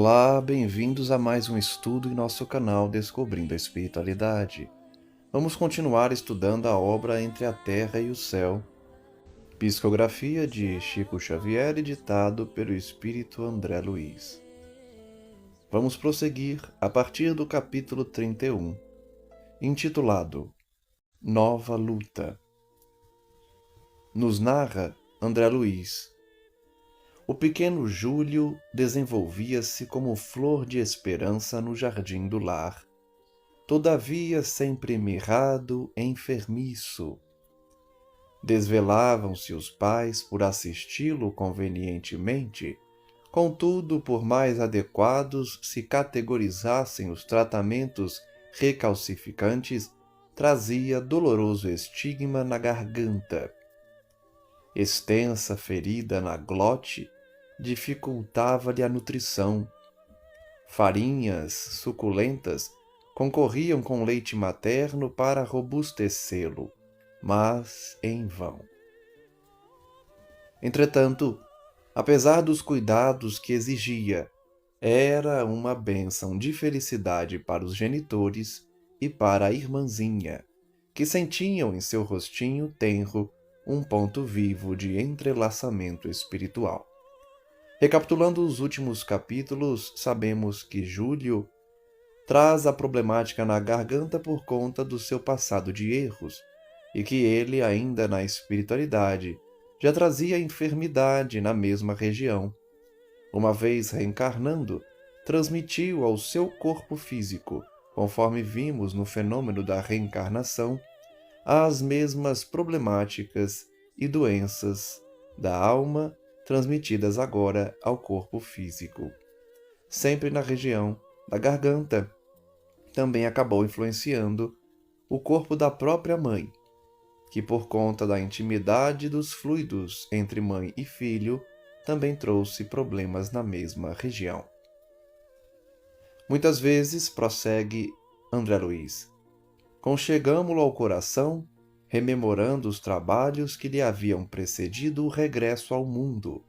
Olá, bem-vindos a mais um estudo em nosso canal Descobrindo a Espiritualidade. Vamos continuar estudando a obra Entre a Terra e o Céu, psicografia de Chico Xavier e ditado pelo Espírito André Luiz. Vamos prosseguir a partir do capítulo 31, intitulado Nova Luta. Nos narra André Luiz. O pequeno Júlio desenvolvia-se como flor de esperança no jardim do lar, todavia sempre mirrado, enfermiço. Desvelavam-se os pais por assisti-lo convenientemente, contudo, por mais adequados se categorizassem os tratamentos recalcificantes, trazia doloroso estigma na garganta. Extensa ferida na glote dificultava-lhe a nutrição. Farinhas suculentas concorriam com leite materno para robustecê-lo, mas em vão. Entretanto, apesar dos cuidados que exigia, era uma bênção de felicidade para os genitores e para a irmãzinha, que sentiam em seu rostinho tenro um ponto vivo de entrelaçamento espiritual. Recapitulando os últimos capítulos, sabemos que Júlio traz a problemática na garganta por conta do seu passado de erros, e que ele, ainda na espiritualidade, já trazia enfermidade na mesma região. Uma vez reencarnando, transmitiu ao seu corpo físico, conforme vimos no fenômeno da reencarnação, as mesmas problemáticas e doenças da alma transmitidas agora ao corpo físico. Sempre na região da garganta, também acabou influenciando o corpo da própria mãe, que por conta da intimidade dos fluidos entre mãe e filho, também trouxe problemas na mesma região. Muitas vezes, prossegue André Luiz, conchegamo-lo ao coração, rememorando os trabalhos que lhe haviam precedido o regresso ao mundo,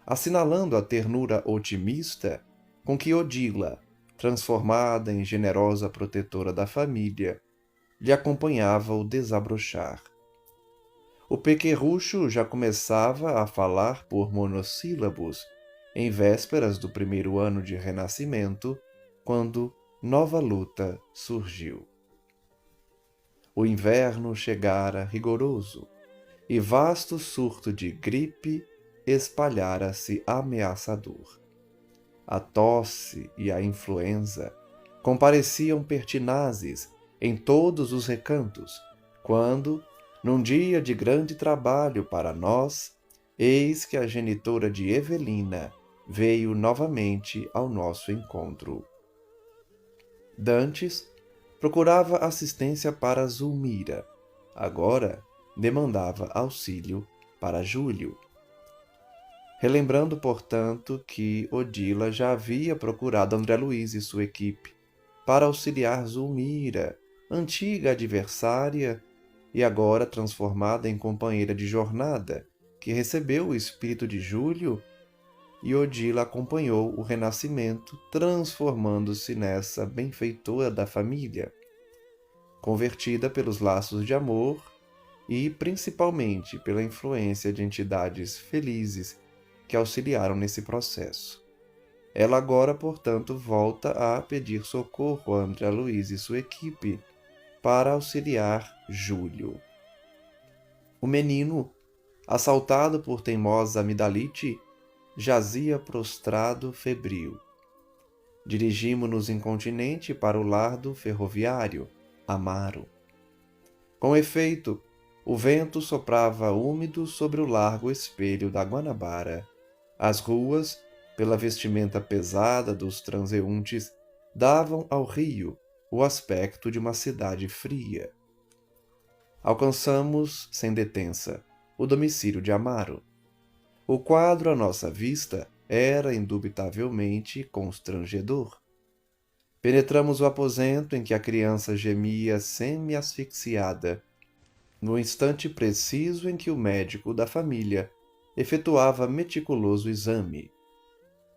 assinalando a ternura otimista com que Odila, transformada em generosa protetora da família, lhe acompanhava o desabrochar. O pequerrucho já começava a falar por monossílabos em vésperas do primeiro ano de renascimento, quando nova luta surgiu. O inverno chegara rigoroso, e vasto surto de gripe espalhara-se ameaçador. A tosse e a influenza compareciam pertinazes em todos os recantos, quando, num dia de grande trabalho para nós, eis que a genitora de Evelina veio novamente ao nosso encontro. Dantes procurava assistência para Zulmira, agora demandava auxílio para Júlio. Relembrando, portanto, que Odila já havia procurado André Luiz e sua equipe para auxiliar Zulmira, antiga adversária e agora transformada em companheira de jornada, que recebeu o espírito de Júlio, e Odila acompanhou o renascimento, transformando-se nessa benfeitora da família, convertida pelos laços de amor e, principalmente, pela influência de entidades felizes que auxiliaram nesse processo. Ela agora, portanto, volta a pedir socorro a André Luiz e sua equipe para auxiliar Júlio. O menino, assaltado por teimosa amidalite, jazia prostrado febril. Dirigimo-nos incontinenti para o lardo ferroviário, Amaro. Com efeito, o vento soprava úmido sobre o largo espelho da Guanabara. As ruas, pela vestimenta pesada dos transeuntes, davam ao rio o aspecto de uma cidade fria. Alcançamos, sem detença, o domicílio de Amaro. O quadro à nossa vista era indubitavelmente constrangedor. Penetramos o aposento em que a criança gemia semi-asfixiada, no instante preciso em que o médico da família efetuava meticuloso exame.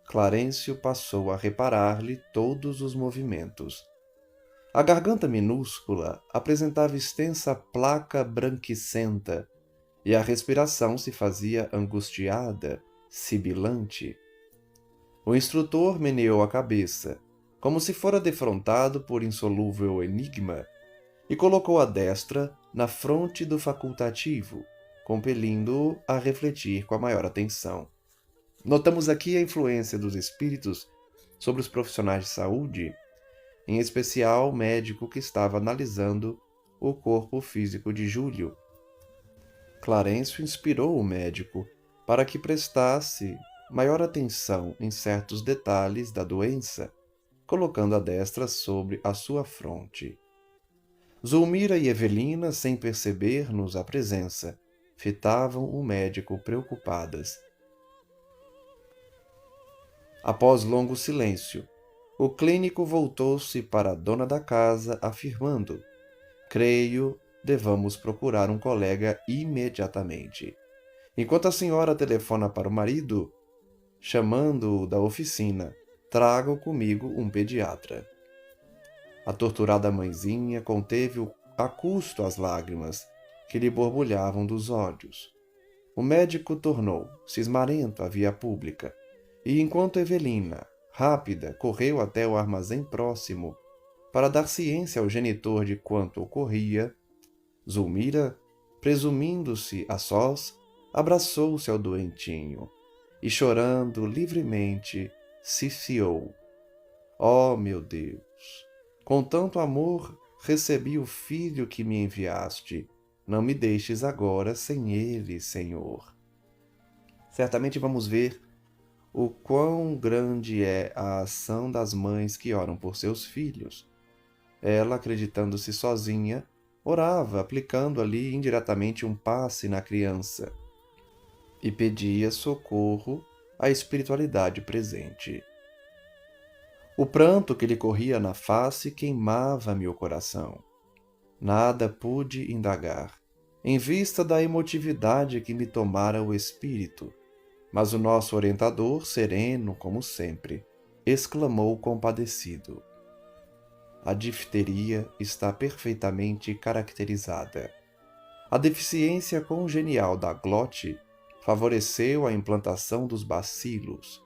Clarencio passou a reparar-lhe todos os movimentos. A garganta minúscula apresentava extensa placa branquicenta e a respiração se fazia angustiada, sibilante. O instrutor meneou a cabeça, como se fora defrontado por insolúvel enigma, e colocou a destra na fronte do facultativo, compelindo-o a refletir com a maior atenção. Notamos aqui a influência dos espíritos sobre os profissionais de saúde, em especial o médico que estava analisando o corpo físico de Júlio. Clarencio inspirou o médico para que prestasse maior atenção em certos detalhes da doença, colocando a destra sobre a sua fronte. Zulmira e Evelina, sem perceber-nos a presença, fitavam o médico preocupadas. Após longo silêncio, o clínico voltou-se para a dona da casa, afirmando: "Creio, devamos procurar um colega imediatamente. Enquanto a senhora telefona para o marido, chamando-o da oficina, trago comigo um pediatra." A torturada mãezinha conteve a custo as lágrimas que lhe borbulhavam dos olhos. O médico tornou, cismarento, à via pública, e enquanto Evelina, rápida, correu até o armazém próximo para dar ciência ao genitor de quanto ocorria, Zulmira, presumindo-se a sós, abraçou-se ao doentinho e, chorando livremente, ciciou: "Ó meu Deus, com tanto amor recebi o filho que me enviaste. Não me deixes agora sem ele, Senhor." Certamente vamos ver o quão grande é a ação das mães que oram por seus filhos. Ela, acreditando-se sozinha, orava, aplicando ali indiretamente um passe na criança, e pedia socorro à espiritualidade presente. O pranto que lhe corria na face queimava-me o coração. Nada pude indagar, em vista da emotividade que me tomara o espírito, mas o nosso orientador, sereno como sempre, exclamou compadecido: "A difteria está perfeitamente caracterizada. A deficiência congenial da glote favoreceu a implantação dos bacilos.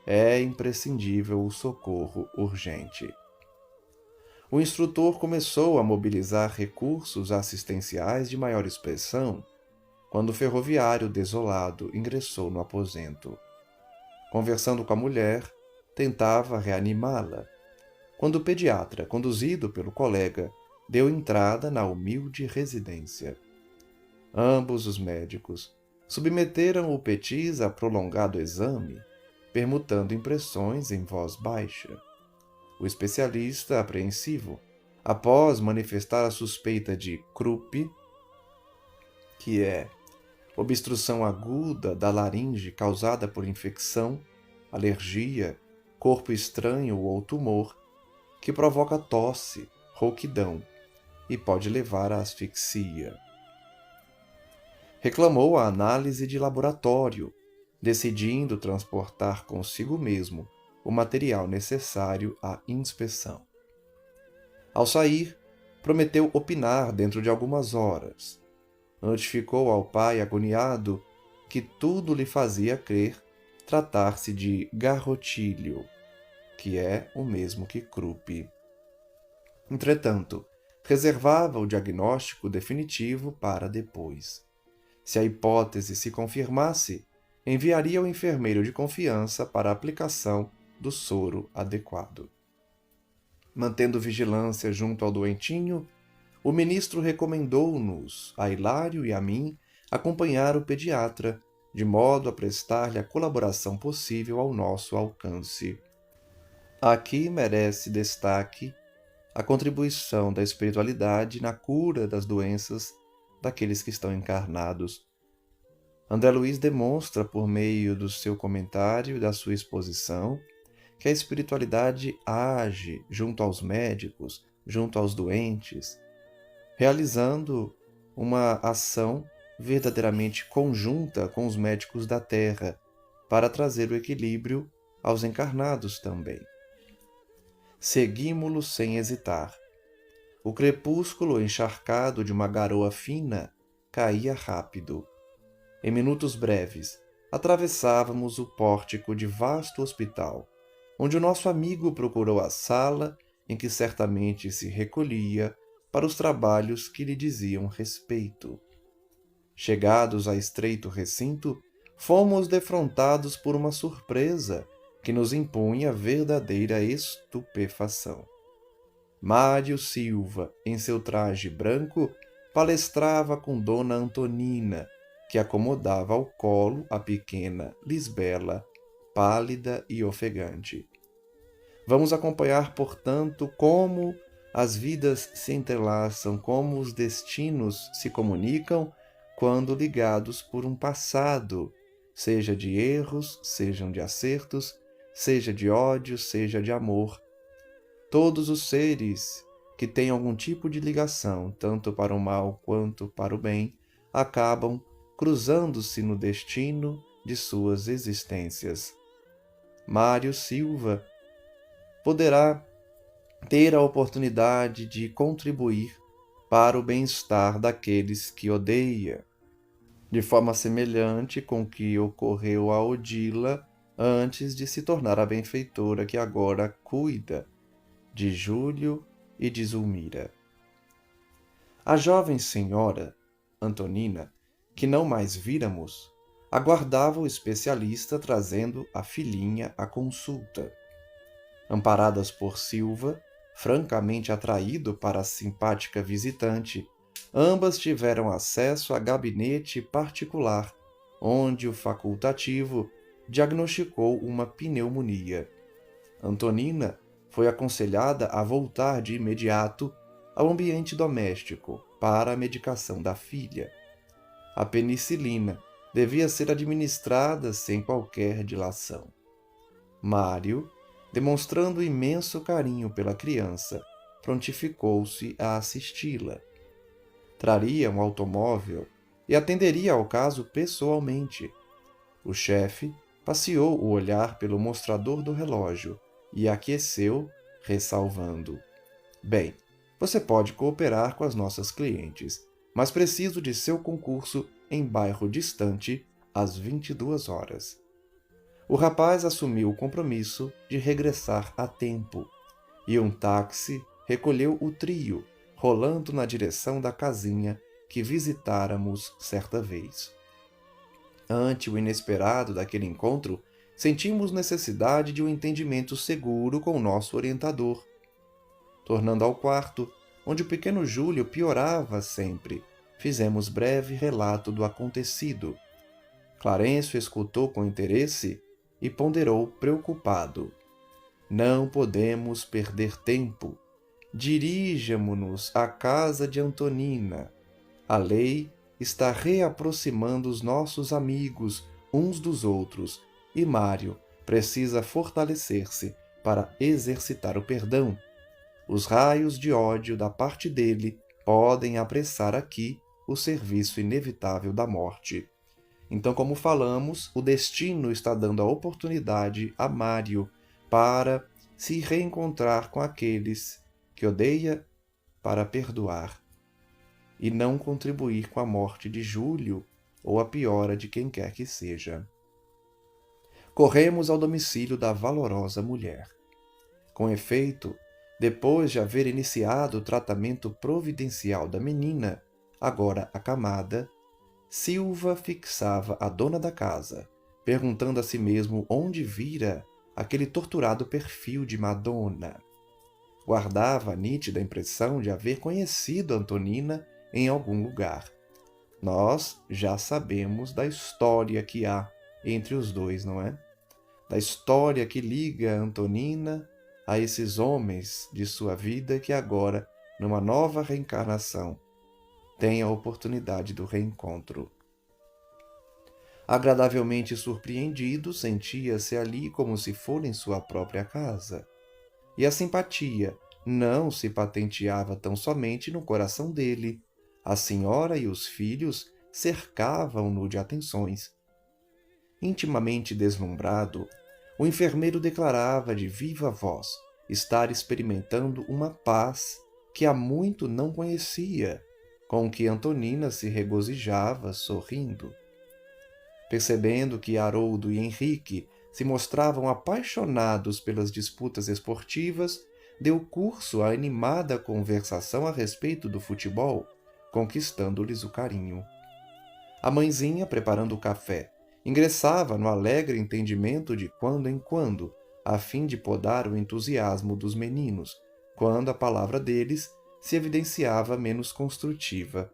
É imprescindível o socorro urgente." O instrutor começou a mobilizar recursos assistenciais de maior expressão quando o ferroviário desolado ingressou no aposento. Conversando com a mulher, tentava reanimá-la, quando o pediatra, conduzido pelo colega, deu entrada na humilde residência. Ambos os médicos submeteram o Petis a prolongado exame, permutando impressões em voz baixa. O especialista, apreensivo, após manifestar a suspeita de Krupp, que é obstrução aguda da laringe causada por infecção, alergia, corpo estranho ou tumor, que provoca tosse, rouquidão e pode levar à asfixia. Reclamou a análise de laboratório, decidindo transportar consigo mesmo o material necessário à inspeção. Ao sair, prometeu opinar dentro de algumas horas. Notificou ao pai agoniado que tudo lhe fazia crer tratar-se de garrotílio, que é o mesmo que Krupp. Entretanto, reservava o diagnóstico definitivo para depois. Se a hipótese se confirmasse, enviaria o enfermeiro de confiança para a aplicação do soro adequado. Mantendo vigilância junto ao doentinho, o ministro recomendou-nos, a Hilário e a mim, acompanhar o pediatra, de modo a prestar-lhe a colaboração possível ao nosso alcance. Aqui merece destaque a contribuição da espiritualidade na cura das doenças daqueles que estão encarnados. André Luiz demonstra, por meio do seu comentário e da sua exposição, que a espiritualidade age junto aos médicos, junto aos doentes, realizando uma ação verdadeiramente conjunta com os médicos da Terra para trazer o equilíbrio aos encarnados também. Seguimo-lo sem hesitar. O crepúsculo encharcado de uma garoa fina caía rápido. Em minutos breves, atravessávamos o pórtico de vasto hospital, onde o nosso amigo procurou a sala em que certamente se recolhia para os trabalhos que lhe diziam respeito. Chegados a estreito recinto, fomos defrontados por uma surpresa que nos impunha verdadeira estupefação. Mário Silva, em seu traje branco, palestrava com Dona Antonina, que acomodava ao colo a pequena Lisbela, pálida e ofegante. Vamos acompanhar, portanto, como as vidas se entrelaçam, como os destinos se comunicam quando ligados por um passado, seja de erros, sejam de acertos, seja de ódio, seja de amor. Todos os seres que têm algum tipo de ligação, tanto para o mal quanto para o bem, acabam cruzando-se no destino de suas existências. Mário Silva poderá ter a oportunidade de contribuir para o bem-estar daqueles que odeia, de forma semelhante com o que ocorreu a Odila antes de se tornar a benfeitora que agora cuida de Júlio e de Zulmira. A jovem senhora, Antonina, que não mais víramos, aguardava o especialista trazendo a filhinha à consulta. Amparadas por Silva, francamente atraído para a simpática visitante, ambas tiveram acesso a gabinete particular, onde o facultativo diagnosticou uma pneumonia. Antonina foi aconselhada a voltar de imediato ao ambiente doméstico para a medicação da filha. A penicilina devia ser administrada sem qualquer dilação. Mário, demonstrando imenso carinho pela criança, prontificou-se a assisti-la. Traria um automóvel e atenderia ao caso pessoalmente. O chefe passeou o olhar pelo mostrador do relógio e aqueceu, ressalvando: "Bem, você pode cooperar com as nossas clientes, mas preciso de seu concurso em bairro distante às 22 horas. O rapaz assumiu o compromisso de regressar a tempo, e um táxi recolheu o trio, rolando na direção da casinha que visitáramos certa vez. Ante o inesperado daquele encontro, sentimos necessidade de um entendimento seguro com o nosso orientador. Tornando ao quarto, onde o pequeno Júlio piorava sempre, fizemos breve relato do acontecido. Clarencio escutou com interesse e ponderou preocupado. Não podemos perder tempo. Dirijamo-nos à casa de Antonina. A lei está reaproximando os nossos amigos uns dos outros e Mário precisa fortalecer-se para exercitar o perdão. Os raios de ódio da parte dele podem apressar aqui o serviço inevitável da morte. Então, como falamos, o destino está dando a oportunidade a Mário para se reencontrar com aqueles que odeia, para perdoar e não contribuir com a morte de Júlio ou a piora de quem quer que seja. Corremos ao domicílio da valorosa mulher. Com efeito, depois de haver iniciado o tratamento providencial da menina, agora acamada, Silva fixava a dona da casa, perguntando a si mesmo onde vira aquele torturado perfil de Madonna. Guardava a nítida impressão de haver conhecido Antonina em algum lugar. Nós já sabemos da história que há entre os dois, não é? Da história que liga Antonina a esses homens de sua vida que agora, numa nova reencarnação, têm a oportunidade do reencontro. Agradavelmente surpreendido, sentia-se ali como se for em sua própria casa. E a simpatia não se patenteava tão somente no coração dele. A senhora e os filhos cercavam-no de atenções. Intimamente deslumbrado, o enfermeiro declarava de viva voz estar experimentando uma paz que há muito não conhecia, com que Antonina se regozijava sorrindo. Percebendo que Haroldo e Henrique se mostravam apaixonados pelas disputas esportivas, deu curso à animada conversação a respeito do futebol, conquistando-lhes o carinho. A mãezinha, preparando o café, ingressava no alegre entendimento de quando em quando, a fim de podar o entusiasmo dos meninos, quando a palavra deles se evidenciava menos construtiva.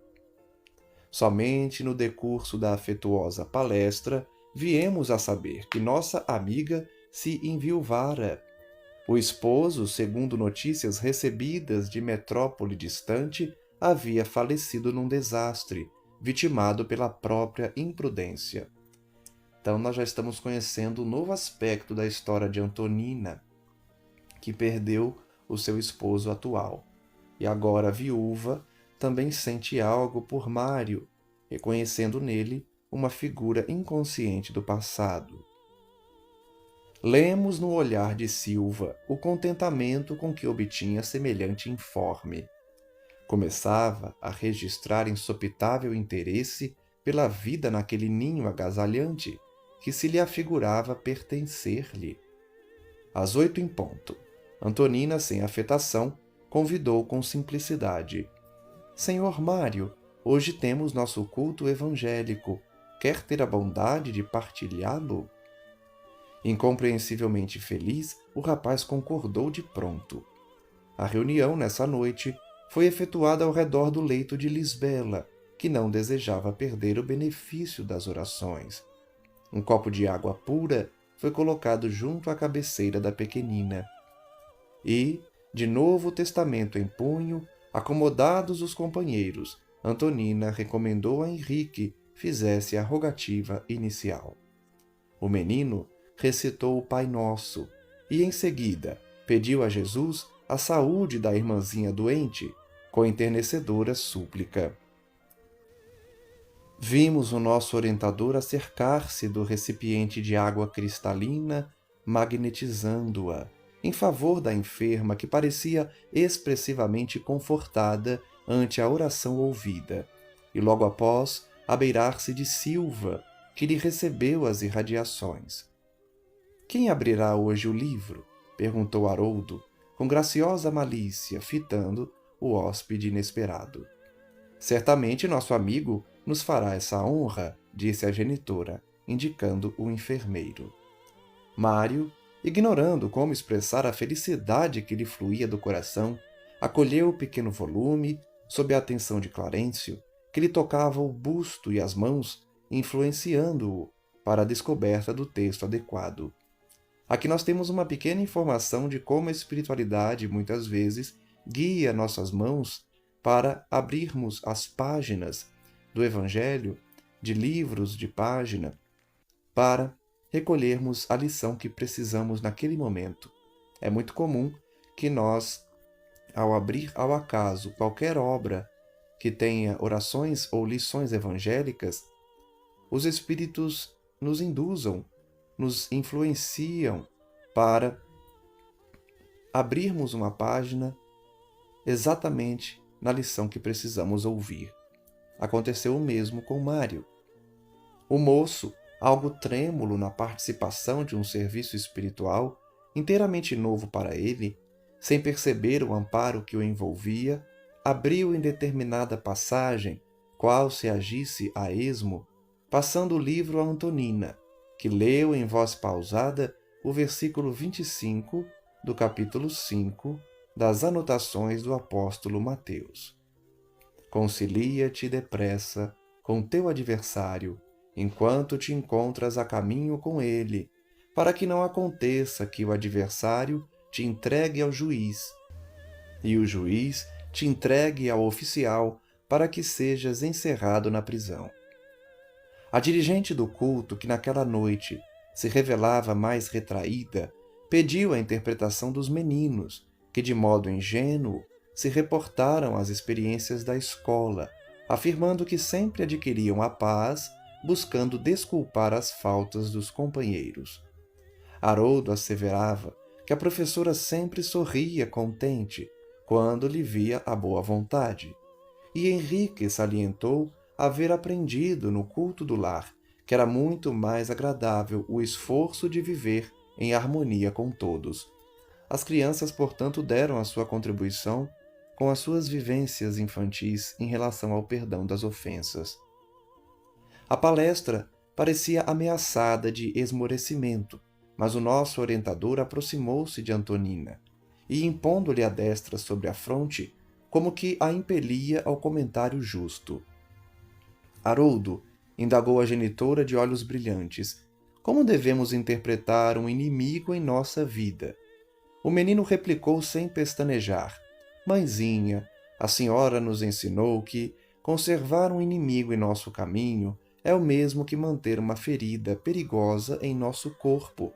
Somente no decurso da afetuosa palestra viemos a saber que nossa amiga se enviuvara. O esposo, segundo notícias recebidas de metrópole distante, havia falecido num desastre, vitimado pela própria imprudência. Então nós já estamos conhecendo um novo aspecto da história de Antonina, que perdeu o seu esposo atual. E agora viúva, também sente algo por Mário, reconhecendo nele uma figura inconsciente do passado. Lemos no olhar de Silva o contentamento com que obtinha semelhante informe. Começava a registrar insopitável interesse pela vida naquele ninho agasalhante que se lhe afigurava pertencer-lhe. Às 8 em ponto, Antonina, sem afetação, convidou com simplicidade: Senhor Mário, hoje temos nosso culto evangélico. Quer ter a bondade de partilhá-lo? Incompreensivelmente feliz, o rapaz concordou de pronto. A reunião, nessa noite, foi efetuada ao redor do leito de Lisbela, que não desejava perder o benefício das orações. Um copo de água pura foi colocado junto à cabeceira da pequenina. E, de Novo Testamento em punho, acomodados os companheiros, Antonina recomendou a Henrique fizesse a rogativa inicial. O menino recitou o Pai Nosso e, em seguida, pediu a Jesus a saúde da irmãzinha doente, com enternecedora súplica. Vimos o nosso orientador acercar-se do recipiente de água cristalina, magnetizando-a, em favor da enferma que parecia expressivamente confortada ante a oração ouvida, e logo após abeirar-se de Silva, que lhe recebeu as irradiações. Quem abrirá hoje o livro? Perguntou Haroldo, com graciosa malícia, fitando o hóspede inesperado. Certamente nosso amigo nos fará essa honra, disse a genitora, indicando o enfermeiro. Mário, ignorando como expressar a felicidade que lhe fluía do coração, acolheu o pequeno volume, sob a atenção de Clarencio, que lhe tocava o busto e as mãos, influenciando-o para a descoberta do texto adequado. Aqui nós temos uma pequena informação de como a espiritualidade, muitas vezes, guia nossas mãos para abrirmos as páginas do Evangelho, de livros de página, para recolhermos a lição que precisamos naquele momento. É muito comum que nós, ao abrir ao acaso qualquer obra que tenha orações ou lições evangélicas, os Espíritos nos induzam, nos influenciam para abrirmos uma página exatamente na lição que precisamos ouvir. Aconteceu o mesmo com Mário. O moço, algo trêmulo na participação de um serviço espiritual inteiramente novo para ele, sem perceber o amparo que o envolvia, abriu em determinada passagem, qual se agisse a esmo, passando o livro a Antonina, que leu em voz pausada o versículo 25 do capítulo 5 das Anotações do apóstolo Mateus. Concilia-te depressa com teu adversário, enquanto te encontras a caminho com ele, para que não aconteça que o adversário te entregue ao juiz, e o juiz te entregue ao oficial, para que sejas encerrado na prisão. A dirigente do culto, que naquela noite se revelava mais retraída, pediu a interpretação dos meninos, que de modo ingênuo se reportaram às experiências da escola, afirmando que sempre adquiriam a paz, buscando desculpar as faltas dos companheiros. Haroldo asseverava que a professora sempre sorria contente quando lhe via a boa vontade, e Henrique salientou haver aprendido no culto do lar que era muito mais agradável o esforço de viver em harmonia com todos. As crianças, portanto, deram a sua contribuição com as suas vivências infantis em relação ao perdão das ofensas. A palestra parecia ameaçada de esmorecimento, mas o nosso orientador aproximou-se de Antonina e, impondo-lhe a destra sobre a fronte, como que a impelia ao comentário justo. Haroldo, indagou a genitora de olhos brilhantes, como devemos interpretar um inimigo em nossa vida? O menino replicou sem pestanejar: Mãezinha, a senhora nos ensinou que conservar um inimigo em nosso caminho é o mesmo que manter uma ferida perigosa em nosso corpo.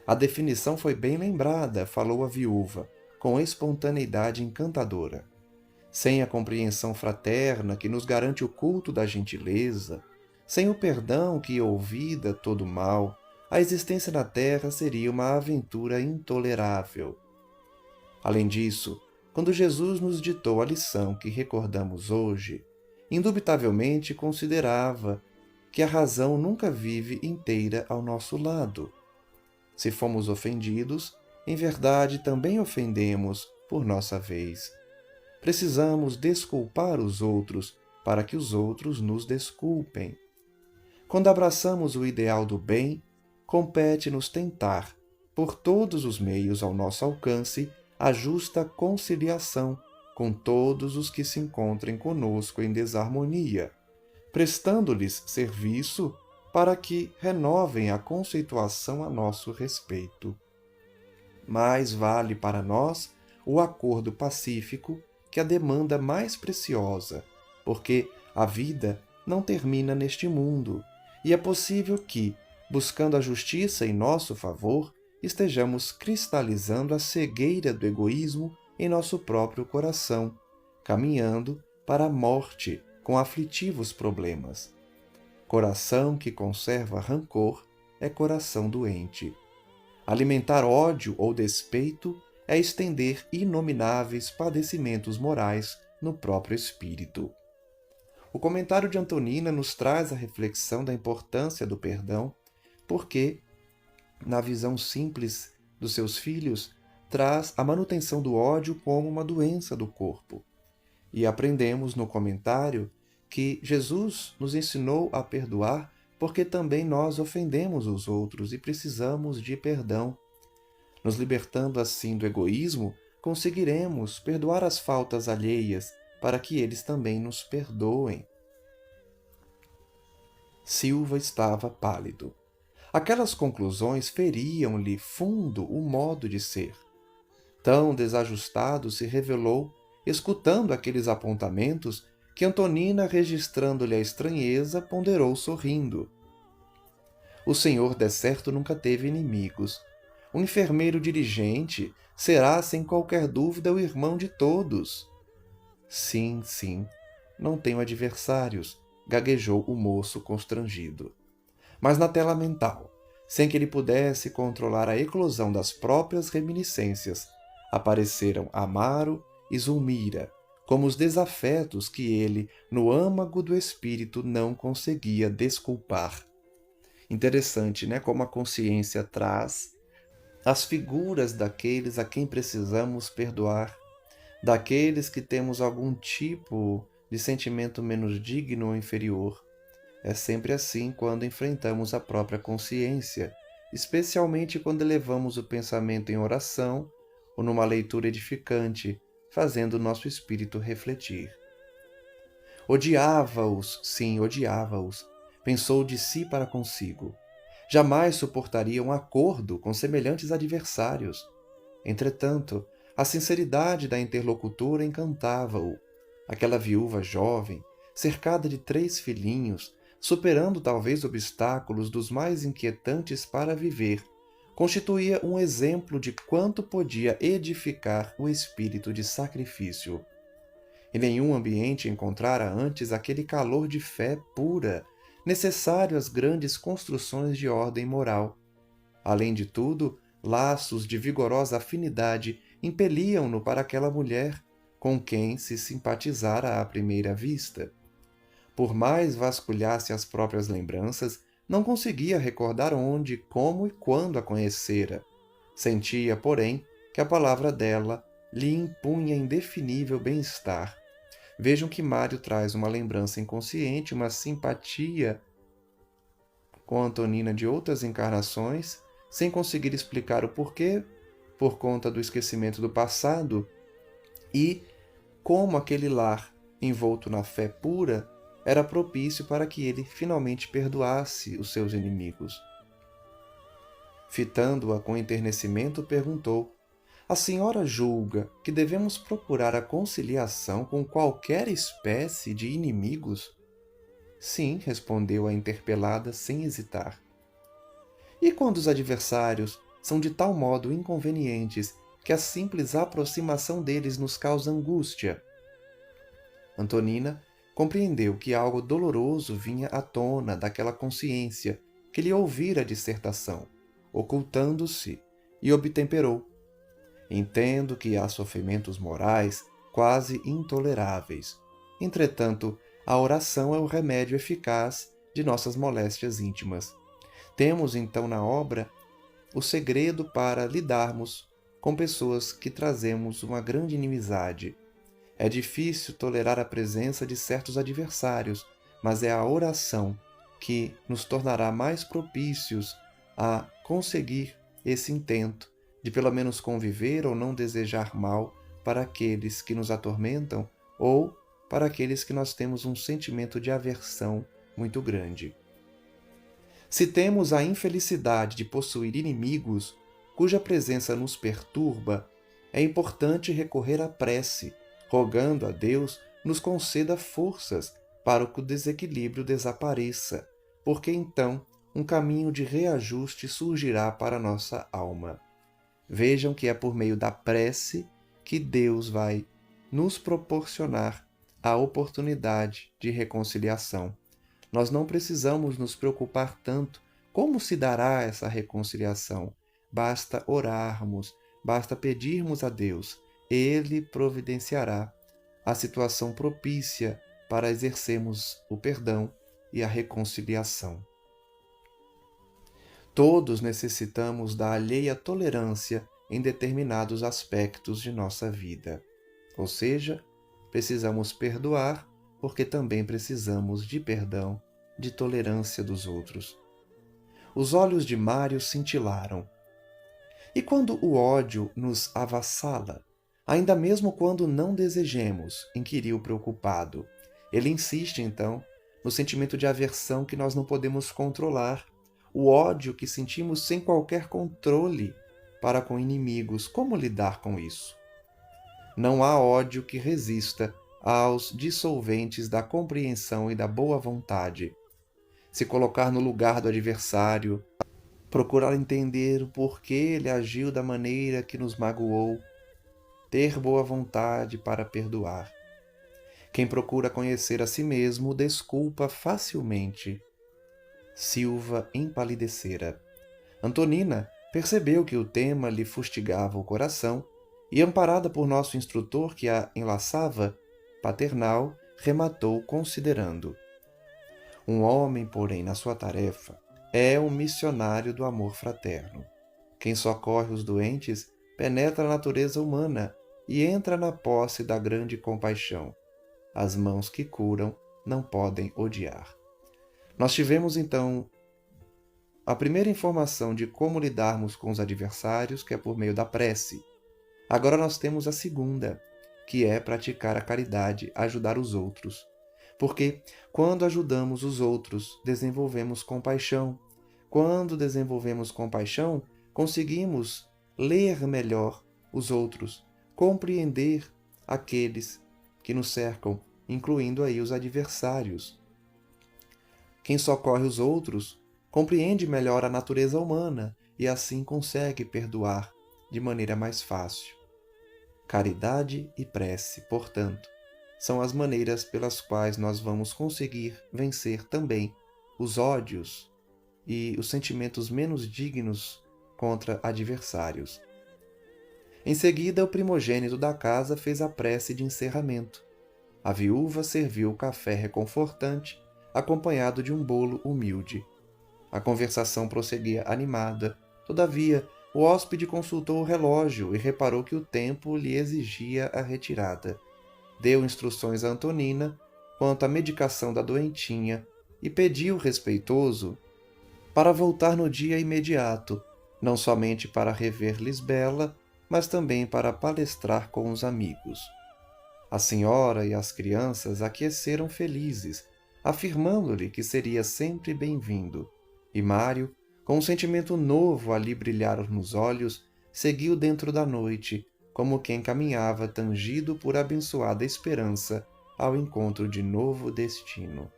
A definição foi bem lembrada, falou a viúva, com espontaneidade encantadora. Sem a compreensão fraterna que nos garante o culto da gentileza, sem o perdão que olvida todo mal, a existência na Terra seria uma aventura intolerável. Além disso, quando Jesus nos ditou a lição que recordamos hoje, indubitavelmente considerava que a razão nunca vive inteira ao nosso lado. Se fomos ofendidos, em verdade também ofendemos por nossa vez. Precisamos desculpar os outros para que os outros nos desculpem. Quando abraçamos o ideal do bem, compete-nos tentar, por todos os meios ao nosso alcance, a justa conciliação com todos os que se encontrem conosco em desarmonia, prestando-lhes serviço para que renovem a conceituação a nosso respeito. Mais vale para nós o acordo pacífico que a demanda mais preciosa, porque a vida não termina neste mundo, e é possível que, buscando a justiça em nosso favor, estejamos cristalizando a cegueira do egoísmo em nosso próprio coração, caminhando para a morte com aflitivos problemas. Coração que conserva rancor é coração doente. Alimentar ódio ou despeito é estender inomináveis padecimentos morais no próprio espírito. O comentário de Antonina nos traz a reflexão da importância do perdão, porque, na visão simples dos seus filhos, traz a manutenção do ódio como uma doença do corpo. E aprendemos no comentário que Jesus nos ensinou a perdoar porque também nós ofendemos os outros e precisamos de perdão. Nos libertando assim do egoísmo, conseguiremos perdoar as faltas alheias para que eles também nos perdoem. Silva estava pálido. Aquelas conclusões feriam-lhe fundo o modo de ser. Tão desajustado se revelou, escutando aqueles apontamentos, que Antonina, registrando-lhe a estranheza, ponderou sorrindo. O senhor, de certo, nunca teve inimigos. O enfermeiro dirigente será, sem qualquer dúvida, o irmão de todos. Sim, não tenho adversários, gaguejou o moço constrangido. Mas na tela mental, sem que ele pudesse controlar a eclosão das próprias reminiscências, apareceram Amaro e Zulmira, como os desafetos que ele, no âmago do espírito, não conseguia desculpar. Interessante, né? Como a consciência traz as figuras daqueles a quem precisamos perdoar, daqueles que temos algum tipo de sentimento menos digno ou inferior. É sempre assim quando enfrentamos a própria consciência, especialmente quando elevamos o pensamento em oração ou numa leitura edificante, fazendo o nosso espírito refletir. Odiava-os, sim, odiava-os, pensou de si para consigo. Jamais suportaria um acordo com semelhantes adversários. Entretanto, a sinceridade da interlocutora encantava-o. Aquela viúva jovem, cercada de 3 filhinhos, superando talvez obstáculos dos mais inquietantes para viver, constituía um exemplo de quanto podia edificar o espírito de sacrifício. Em nenhum ambiente encontrara antes aquele calor de fé pura, necessário às grandes construções de ordem moral. Além de tudo, laços de vigorosa afinidade impeliam-no para aquela mulher com quem se simpatizara à primeira vista. Por mais vasculhasse as próprias lembranças, não conseguia recordar onde, como e quando a conhecera. Sentia, porém, que a palavra dela lhe impunha indefinível bem-estar. Vejam que Mário traz uma lembrança inconsciente, uma simpatia com Antonina de outras encarnações, sem conseguir explicar o porquê, por conta do esquecimento do passado, e como aquele lar, envolto na fé pura, era propício para que ele finalmente perdoasse os seus inimigos. Fitando-a com enternecimento, perguntou: a senhora julga que devemos procurar a conciliação com qualquer espécie de inimigos? Sim, respondeu a interpelada sem hesitar. E quando os adversários são de tal modo inconvenientes que a simples aproximação deles nos causa angústia? Antonina compreendeu que algo doloroso vinha à tona daquela consciência que lhe ouvira a dissertação, ocultando-se, e obtemperou: entendo que há sofrimentos morais quase intoleráveis. Entretanto, a oração é o remédio eficaz de nossas moléstias íntimas. Temos então na obra o segredo para lidarmos com pessoas que trazemos uma grande inimizade. É difícil tolerar a presença de certos adversários, mas é a oração que nos tornará mais propícios a conseguir esse intento de pelo menos conviver ou não desejar mal para aqueles que nos atormentam ou para aqueles que nós temos um sentimento de aversão muito grande. Se temos a infelicidade de possuir inimigos cuja presença nos perturba, é importante recorrer à prece, rogando a Deus nos conceda forças para que o desequilíbrio desapareça, porque então um caminho de reajuste surgirá para nossa alma. Vejam que é por meio da prece que Deus vai nos proporcionar a oportunidade de reconciliação. Nós não precisamos nos preocupar tanto como se dará essa reconciliação. Basta orarmos, basta pedirmos a Deus. Ele providenciará a situação propícia para exercermos o perdão e a reconciliação. Todos necessitamos da alheia tolerância em determinados aspectos de nossa vida. Ou seja, precisamos perdoar porque também precisamos de perdão, de tolerância dos outros. Os olhos de Mário cintilaram. E quando o ódio nos avassala? Ainda mesmo quando não desejemos, inquiriu preocupado. Ele insiste, então, no sentimento de aversão que nós não podemos controlar, o ódio que sentimos sem qualquer controle para com inimigos. Como lidar com isso? Não há ódio que resista aos dissolventes da compreensão e da boa vontade. Se colocar no lugar do adversário, procurar entender o porquê ele agiu da maneira que nos magoou, ter boa vontade para perdoar. Quem procura conhecer a si mesmo desculpa facilmente. Silva empalidecera. Antonina percebeu que o tema lhe fustigava o coração e, amparada por nosso instrutor que a enlaçava, paternal, rematou considerando: um homem, porém, na sua tarefa, é um missionário do amor fraterno. Quem socorre os doentes penetra a natureza humana e entra na posse da grande compaixão. As mãos que curam não podem odiar. Nós tivemos, então, a primeira informação de como lidarmos com os adversários, que é por meio da prece. Agora nós temos a segunda, que é praticar a caridade, ajudar os outros. Porque quando ajudamos os outros, desenvolvemos compaixão. Quando desenvolvemos compaixão, conseguimos ler melhor os outros, compreender aqueles que nos cercam, incluindo aí os adversários. Quem socorre os outros compreende melhor a natureza humana e assim consegue perdoar de maneira mais fácil. Caridade e prece, portanto, são as maneiras pelas quais nós vamos conseguir vencer também os ódios e os sentimentos menos dignos contra adversários. Em seguida, o primogênito da casa fez a prece de encerramento. A viúva serviu o café reconfortante, acompanhado de um bolo humilde. A conversação prosseguia animada. Todavia, o hóspede consultou o relógio e reparou que o tempo lhe exigia a retirada. Deu instruções a Antonina quanto à medicação da doentinha e pediu respeitoso para voltar no dia imediato, não somente para rever Lisbela, mas também para palestrar com os amigos. A senhora e as crianças aqueceram felizes, afirmando-lhe que seria sempre bem-vindo, e Mário, com um sentimento novo a lhe brilhar nos olhos, seguiu dentro da noite, como quem caminhava tangido por abençoada esperança ao encontro de novo destino.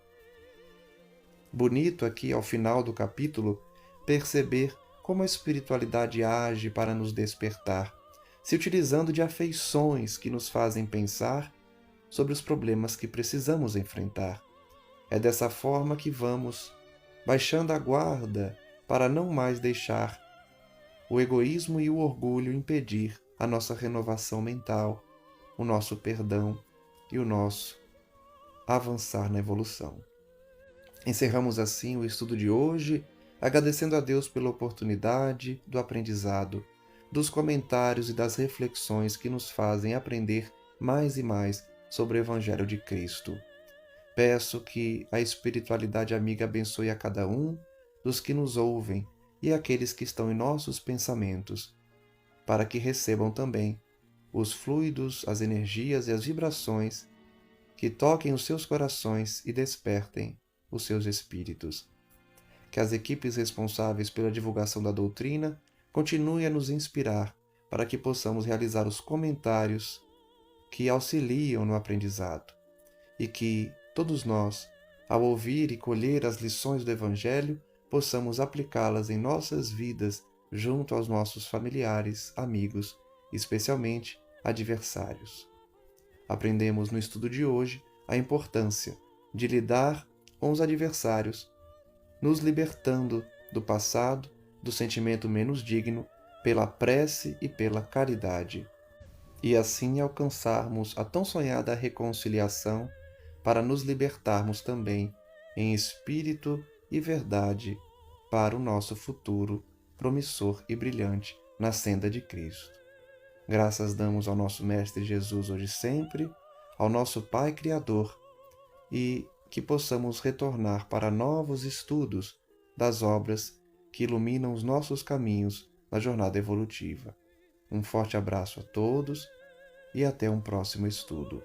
Bonito aqui, ao final do capítulo, perceber como a espiritualidade age para nos despertar, se utilizando de afeições que nos fazem pensar sobre os problemas que precisamos enfrentar. É dessa forma que vamos baixando a guarda para não mais deixar o egoísmo e o orgulho impedir a nossa renovação mental, o nosso perdão e o nosso avançar na evolução. Encerramos assim o estudo de hoje, agradecendo a Deus pela oportunidade do aprendizado, dos comentários e das reflexões que nos fazem aprender mais e mais sobre o Evangelho de Cristo. Peço que a espiritualidade amiga abençoe a cada um dos que nos ouvem e aqueles que estão em nossos pensamentos, para que recebam também os fluidos, as energias e as vibrações que toquem os seus corações e despertem os seus espíritos. Que as equipes responsáveis pela divulgação da doutrina continuem a nos inspirar para que possamos realizar os comentários que auxiliam no aprendizado e que todos nós, ao ouvir e colher as lições do Evangelho, possamos aplicá-las em nossas vidas junto aos nossos familiares, amigos, especialmente adversários. Aprendemos no estudo de hoje a importância de lidar com os adversários, nos libertando do passado, do sentimento menos digno, pela prece e pela caridade, e assim alcançarmos a tão sonhada reconciliação para nos libertarmos também em espírito e verdade para o nosso futuro promissor e brilhante na senda de Cristo. Graças damos ao nosso Mestre Jesus hoje e sempre, ao nosso Pai Criador, e que possamos retornar para novos estudos das obras que iluminam os nossos caminhos na jornada evolutiva. Um forte abraço a todos e até um próximo estudo.